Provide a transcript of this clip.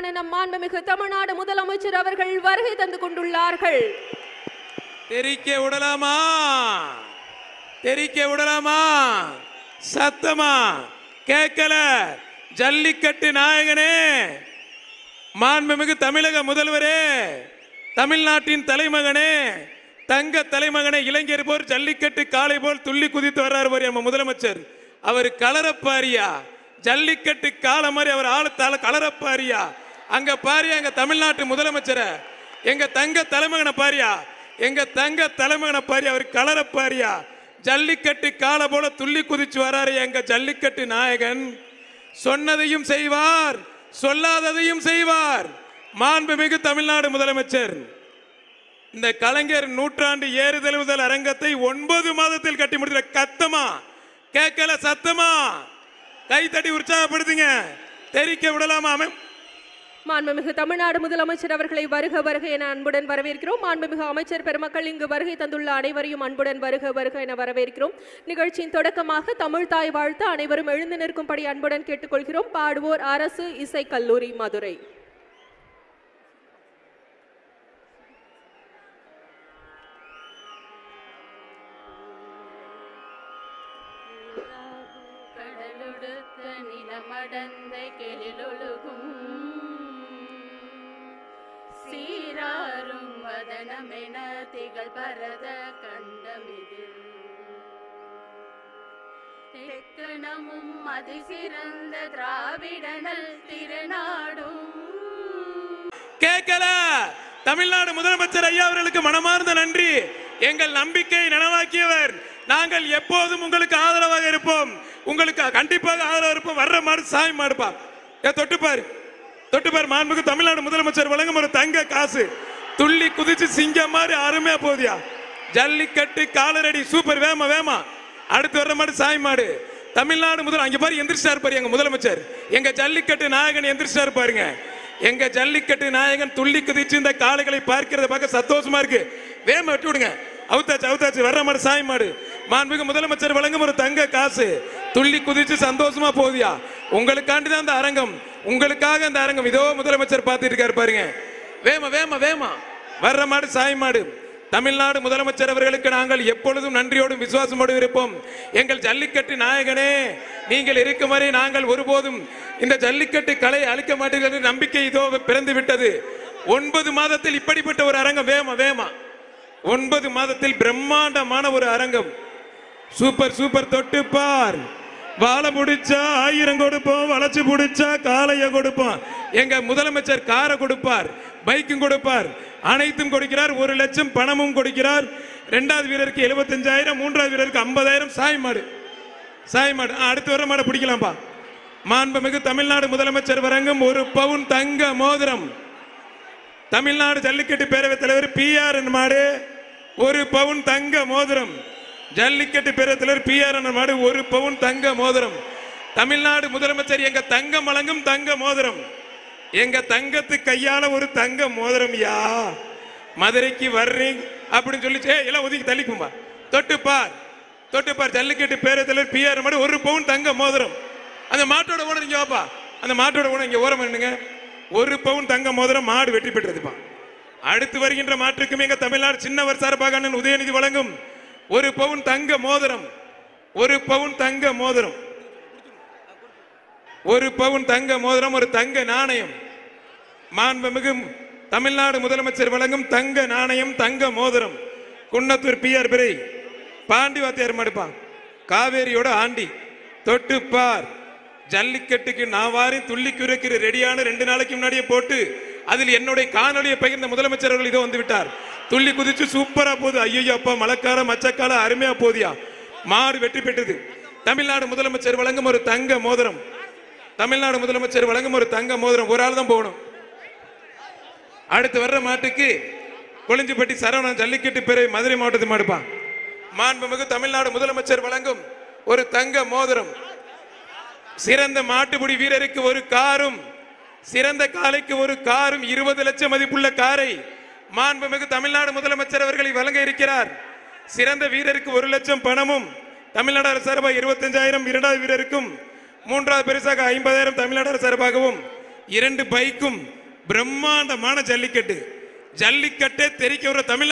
நம் மாண்புமிகு தமிழ்நாடு முதலமைச்சர் அவர்கள் வருகை தந்து கொண்டுள்ளார்கள். தெரிக்க விடலாமா? தெரிக்க விடலாமா? சத்தமா கேட்கல. ஜல்லிக்கட்டு நாயகனே, மாண்புமிகு தமிழக முதல்வரே, தமிழ்நாட்டின் தலைமகனே, தங்க தலைமகனே, இளைஞர் போர் ஜல்லிக்கட்டு காளை போல் துள்ளி குதித்து வர்றாரு பாரு நம்ம முதலமைச்சர். அவர் கலரப்பாரியா? ஜல்லிக்கட்டு காலை மாதிரி அவர் ஆளத்தால கலரப்பாரியா? அங்க பாரியா எங்க தமிழ்நாட்டு முதலமைச்சரை, எங்க தங்க தலைமகனை பாரியா, எங்க தங்க தலைமகனை பாரியா, அவர் கலரப்பாரியா? ஜல்லிக்கட்டு காலை போல துள்ளி குதிச்சு வராரு எங்க ஜல்லிக்கட்டு நாயகன். சொன்னதையும் செய்வார், சொல்லாததையும் செய்வார் மாண்புமிகு தமிழ்நாடு முதலமைச்சர். இந்த கலைஞர் நூற்றாண்டு ஏறுதழுவுதல் அரங்கத்தை 9 மாதத்தில் கட்டி முடித்த. கத்தமா கேட்கல, சத்தமா கைத்தட்டி உற்சாகப்படுத்துங்க. தெரிக்க விடலாமா? மாண்புமிகு தமிழ்நாடு முதலமைச்சர் அவர்களை வருக வருக என அன்புடன் வரவேற்கிறோம். மாண்புமிகு அமைச்சர் பெருமக்கள், இங்கு வருகை தந்துள்ள அனைவரையும் அன்புடன் வருக வருக என வரவேற்கிறோம். நிகழ்ச்சியின் தொடக்கமாக தமிழ் தாய் வாழ்த்து அனைவரும் எழுந்து நிற்கும்படி அன்புடன் கேட்டுக்கொள்கிறோம். பாடுவோர் அரசு இசை கல்லூரி மதுரை. சீராரும் வதனமென திகழ் பரத கண்டமிதில் தெக்கணமும் அதிசிறந்த திராவிடனல் திருநாடும். கேட்கல. தமிழ்நாடு முதலமைச்சர் ஐயா அவர்களுக்கு மனமார்ந்த நன்றி. எங்கள் நம்பிக்கையை நனவாக்கியவர். நாங்கள் எப்போதும் உங்களுக்கு ஆதரவாக இருப்போம். உங்களுக்கு கண்டிப்பாக ஆதரவாக இருப்போம். வர்ற மாடு சாமி மாடுப்பா. தொட்டுப்பாரு, தொட்டுப்பாரு. மாண்புமிகு தமிழ்நாடு முதலமைச்சர் வழங்கும் ஒரு தங்க காசு. துள்ளி குதிச்சு சிங்கம் மாதிரி அருமையா போதியா. ஜல்லிக்கட்டு காலரடி சூப்பர். வேமா வேமா. அடுத்து வர்ற மாடு சாமி மாடு. தமிழ்நாடு முதல் அங்க பாரு எந்திரிச்சாரு பாரு எங்க முதலமைச்சர். எங்க ஜல்லிக்கட்டு நாயகன் எந்திரிச்சாரு பாருங்க. எங்க ஜல்லிக்கட்டு நாயகன் துள்ளி குதிச்சு இந்த காளைகளை பார்க்கிறத பார்க்க சந்தோஷமா இருக்கு. வேமா வெட்டி விடுங்க. அவுத்தாச்சு அவுத்தாச்சு. வர்ற மாடு சாமி மாடு. மாண்புமிகு முதலமைச்சர் வழங்கும் ஒரு தங்க காசு. துள்ளி குதிச்சு சந்தோஷமா போதியா. உங்களுக்காண்டிதான் அந்த அரங்கம், உங்களுக்காக அந்த அரங்கம். இதோ முதலமைச்சர் பார்த்துட்டு இருக்காரு பாருங்க. வேமா வேமா வேமா. வர்ற மாடு சாய் மாடு. தமிழ்நாடு முதலமைச்சர் அவர்களுக்கு நாங்கள் எப்பொழுதும் நன்றியோடும் விசுவாசமோடும் இருப்போம். எங்கள் ஜல்லிக்கட்டு நாயகனே, நீங்கள் இருக்கும் வரை நாங்கள் ஒருபோதும் இந்த ஜல்லிக்கட்டு கலை அழிக்க மாட்டீர்கள் என்ற நம்பிக்கை இதோ பிறந்து விட்டது. 9 மாதத்தில் இப்படிப்பட்ட ஒரு அரங்கம். வேமா வேமா. 9 மாதத்தில் பிரம்மாண்டமான ஒரு அரங்கம். Super super. தொட்டு பார். வாழை பிடிச்சா 1000 கொடுப்போம், வளைச்சு பிடிச்சா காளைய கொடுப்போம். எங்க முதலமைச்சர் காரை கொடுப்பார், பைக்கும் கொடுப்பார், அனைத்தும் கொடுக்கிறார். 1 லட்சம் பணமும் கொடுக்கிறார். 2வது வீரருக்கு 75,000, 3வது வீரருக்கு 50,000. சாய் மாடு சாய் மாடு. அடுத்து வர மாடை பிடிக்கலாம்ப்பா. மாண்புமிகு தமிழ்நாடு முதலமைச்சர் வழங்கும் 1 பவுன் தங்க மோதிரம். தமிழ்நாடு ஜல்லிக்கட்டு பேரவைத் தலைவர் PR மாடு 1 பவுன் தங்க மோதிரம். ஜல்லிக்கட்டு பேரவைத் தலைவர் PR மாடு 1 பவுன் தங்க மோதிரம். தமிழ்நாடு முதலமைச்சர் எங்க தங்கம் வழங்கும் தங்க மோதிரம். எங்க தங்கத்து கையால ஒரு தங்க மோதிரம். யா மதுரைக்கு வர்றீங்க அப்படின்னு சொல்லி எல்லாம் ஒதுக்கி தள்ளிக்கும்பா. தொட்டுப்பார் தொட்டுப்பார். ஜல்லிக்கட்டு பேரவைத் தலைவர் PR மாடு 1 பவுன் தங்க மோதிரம். அந்த மாட்டோட ஓனர் இங்க வாப்பா. அந்த மாட்டோட ஓனர் இங்க ஓரம் பண்ணுங்க. 1 பவுன் தங்க மோதிரம். மாடு வெற்றி பெற்றதுப்பா. அடுத்து வருகின்ற மாற்றுக்கும் எங்க தமிழ்நாடு சின்னவர் சார்பாக அண்ணன் உதயநிதி வழங்கும் 1 பவுன் தங்க மோதிரம். 1 பவுன் தங்க மோதிரம். 1 பவுன் தங்க மோதிரம். ஒரு தங்க நாணயம். மாண்புமிகு தமிழ்நாடு முதலமைச்சர் வழங்கும் தங்க நாணயம், தங்க மோதிரம். குன்னத்தூர் PR பிறை பாண்டி வாத்தியார் மடுப்பா. காவேரியோட ஆண்டி. தொட்டுப்பார். ஜல்லிக்கட்டுக்கு நான் வாரி துள்ளி குறைக்கிற ரெடியான 2 நாளைக்கு முன்னாடியே போட்டு அதில் என்னுடைய காணொலியை பகிர்ந்த முதலமைச்சர் அவர்கள் இதோ வந்து விட்டார். துள்ளி குதிச்சு சூப்பரா போகுது. ஐயோ அப்பா, மழைக்கால மச்சக்கால அருமையா போதியா. மாடு வெற்றி பெற்றது. தமிழ்நாடு முதலமைச்சர் வழங்கும் ஒரு தங்க மோதிரம். தமிழ்நாடு முதலமைச்சர் வழங்கும் ஒரு தங்க மோதிரம். ஒரு ஆள் தான் போகணும். அடுத்து வர்ற மாட்டுக்கு கொளிஞ்சிப்பட்டி சரவணன் ஜல்லிக்கட்டு பேரவை மதுரை மாவட்டத்தை மாடுப்பான். மாண்புமிகு தமிழ்நாடு முதலமைச்சர் வழங்கும் ஒரு தங்க மோதிரம். சிறந்த மாட்டுப்பிடி வீரருக்கு 1 காரும், சிறந்த காளைக்கு 1 காரும், 20 லட்சம் மதிப்புள்ள காரை மாண்புமிகு தமிழ்நாடு முதலமைச்சர் அவர்களை வழங்க இருக்கிறார். சிறந்த வீரருக்கு 1 லட்சம் பணமும் தமிழ்நாடு அரசு சார்பாக 25,000, 2வது வீரருக்கும் 3வது பரிசாக 50,000 தமிழ்நாடு அரசு சார்பாகவும் 2 பைக்கும் பிரம்மாண்டமான ஜல்லிக்கட்டு. ஜல்லிக்கட்டே தெரிக்க ஒரு தமிழ்